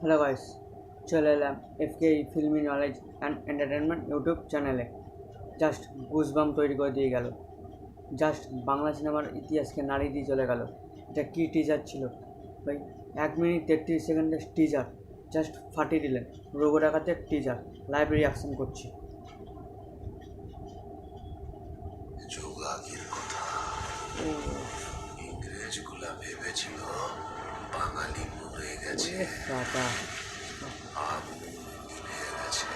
Hello guys, চলে এলাম FK filmy knowledge and entertainment YouTube চ্যানেলে। জাস্ট গুজবাম তৈরি করে দিয়ে গেল। জাস্ট বাংলা সিনেমার ইতিহাসকে নাড়ি দিয়ে চলে গেল। এটা কী টিজার ছিল ভাই! 1 মিনিট 33 সেকেন্ডের টিজার জাস্ট ফাটিয়ে দিলেন। রোগো ডাকাতের টিজার লাইভ রিয়াকশন করছি। যুগ আগের কথা। ইংরেজগুলা ভেবেছিল বাঙালি মরে গেছে, আগুন নিভে গেছে,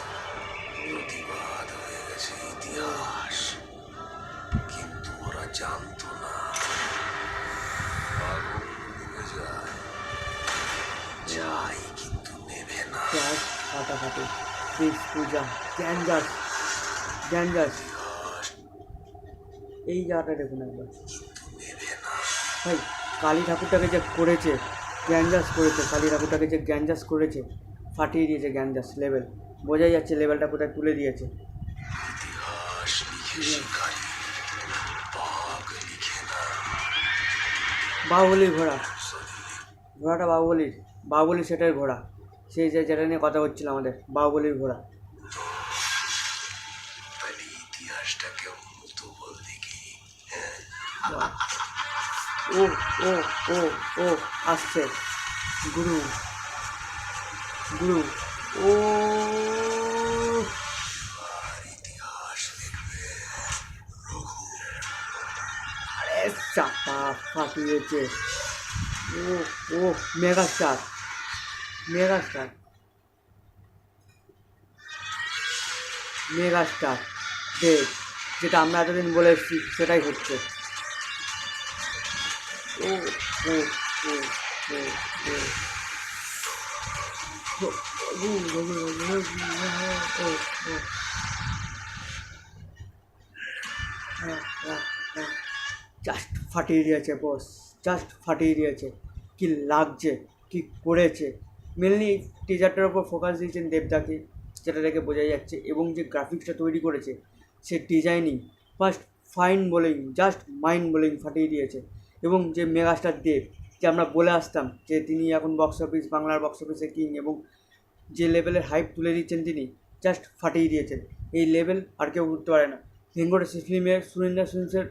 প্রতিবাদ হয়ে গেছে ইতিহাস। কিন্তু ওরা জানতো না, আগুন নিভে যায়, যাই কিন্তু নেভে না। ফাটাফাটি প্লিজ পূজা গ্যাঞ্জাস গ্যাঞ্জাস এই জায়গাটা দেখুন একবার ভাই। কালী ঠাকুরটাকে যে করেছে গ্যাঞ্জাস করেছে, কালী ঠাকুরটাকে যে গ্যাঞ্জাস করেছে, ফাটিয়ে দিয়েছে গ্যাঞ্জাস লেভেল। বোঝাই যাচ্ছে লেভেলটা কোথায় তুলে দিয়েছে। ইতিহাস লিখে শিকারী, বাঘ লিখে না। বাহুবলীর ঘোড়া, ঘোড়াটা বাহুবলীর সেটার ঘোড়া, সেই যে যেটা নিয়ে কথা হচ্ছিল আমাদের, বাহুবলীর ঘোড়া। তাহলে ইতিহাসটা কেমন হতো বল দেখি। ও ও ও ও আসছে গুরু গুরু ও ইতিহাস লিখবে রঘু। আরে চাপা ফাটিয়েছে। ও ও মেগাস্টার মেগাস্টার মেগাস্টার দেব, যেটা আমরা এতদিন বলে এসেছি সেটাই হচ্ছে। ও ও ও ও জাস্ট ফাটিয়ে দিয়েছে বস, জাস্ট ফাটিয়ে দিয়েছে। কি লাগছে, কি করেছে। মেনলি টিজারটার ওপর ফোকাস দিয়েছেন দেবদাকে, যেটা দেখে বোঝা যাচ্ছে, এবং যে গ্রাফিক্সটা তৈরি করেছে, সে designing first fine blowing, just mind blowing ফাটিয়ে দিয়েছে। এবং যে মেগাস্টার দেব, যে আমরা বলে আসতাম যে তিনি এখন বক্স অফিস, বাংলার বক্স অফিসে কিং, এবং যে লেভেলের হাইপ তুলে দিচ্ছেন তিনি, জাস্ট ফাটিয়ে দিয়েছেন। এই লেভেল আর কেউ উঠতে পারে না। ভেঙ্কটেশ ফিল্মের সুরেন্দ্র ফিল্মসের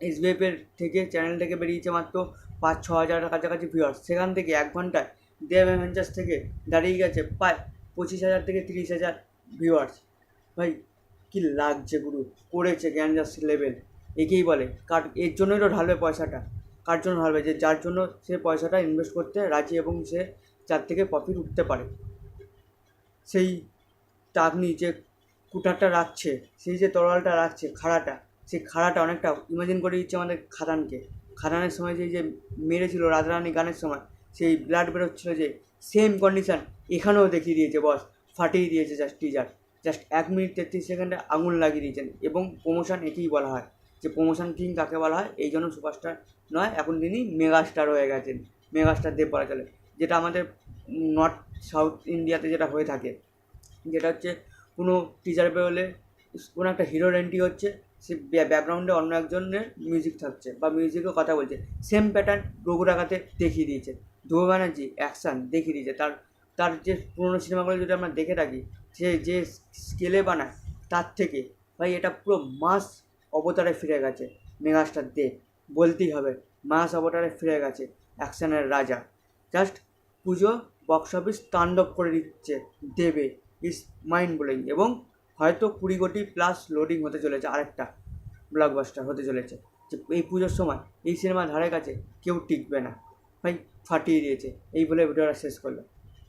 এসবিএফের থেকে চ্যানেল থেকে বেরিয়েছে মাত্র 5-6 হাজারের কাছাকাছি ভিউয়ার্স। সেখান থেকে 1 ঘন্টায় দেব অ্যাভেঞ্জার্স থেকে দাঁড়িয়ে গেছে প্রায় 25,000 থেকে 30,000 ভিউয়ার্স। ভাই কী লাগছে গুরু, করেছে গ্যাঞ্জাস লেভেল। একেই বলে কার, এর জন্যই তো ঢালবে পয়সাটা। কার জন্য ঢালবে? যে যার জন্য সে পয়সাটা ইনভেস্ট করতে রাজি এবং সে যার থেকে প্রফিট উঠতে পারে। সেই টাকনি যে কুটারটা রাখছে, সেই যে তরোয়ালটা রাখছে, খাড়াটা, সেই খাড়াটা অনেকটা ইমাজিন করে দিচ্ছে আমাদের খাদানকে। খাদানের সময় যে মেরেছিল রাজরানী গানের সময়, সেই ব্লাড বেরোচ্ছিলো, যে সেম কন্ডিশান এখানেও দেখিয়ে দিয়েছে বস। ফাটিয়ে দিয়েছে জাস্ট টিজার। জাস্ট 1 মিনিট 33 সেকেন্ডে আগুন লাগিয়ে দিয়েছেন। এবং প্রমোশন একেই বলা হয়, যে প্রমোশন কিং কাকে বলা হয়। এই জন্য সুপারস্টার নয়, এখন তিনি মেগাস্টার হয়ে গেছেন। মেগাস্টার দেব বলা চলে, যেটা আমাদের নর্থ সাউথ ইন্ডিয়াতে যেটা হয়ে থাকে, যেটা হচ্ছে কোনো টিচার বেরোলে কোনো একটা হিরোর এন্ট্রি হচ্ছে, সে ব্যাকগ্রাউন্ডে অন্য একজনের মিউজিক থাকছে বা মিউজিকেও কথা বলছে। সেম প্যাটার্ন রঘু ডাকাতে দেখিয়ে দিয়েছে। ধ্রুব ব্যানার্জি অ্যাকশান দেখিয়ে দিয়েছে। তার তার যে পুরোনো সিনেমাগুলো যদি আমরা দেখে থাকি, সে যে স্কেলে বানায়, তার থেকে ভাই এটা পুরো মাস অবতারে ফিরে গেছে মেগাস্টার দেব। বলতেই হবে, মাস অবতারে ফিরে গেছে অ্যাকশানের রাজা। জাস্ট পুজো বক্স অফিস তাণ্ডব করে দিচ্ছে দেবে, ইজ মাইন্ড ব্লোয়িং। এবং হয়তো 20 কোটি প্লাস লোডিং হতে চলেছে, আরেকটা ব্লকবাস্টার হতে চলেছে। যে এই পুজোর সময় এই সিনেমার ধারে কাছে কেউ টিকবে না। ভাই ফাটিয়ে দিয়েছে। এই বলে ভিডিওটা শেষ করলো।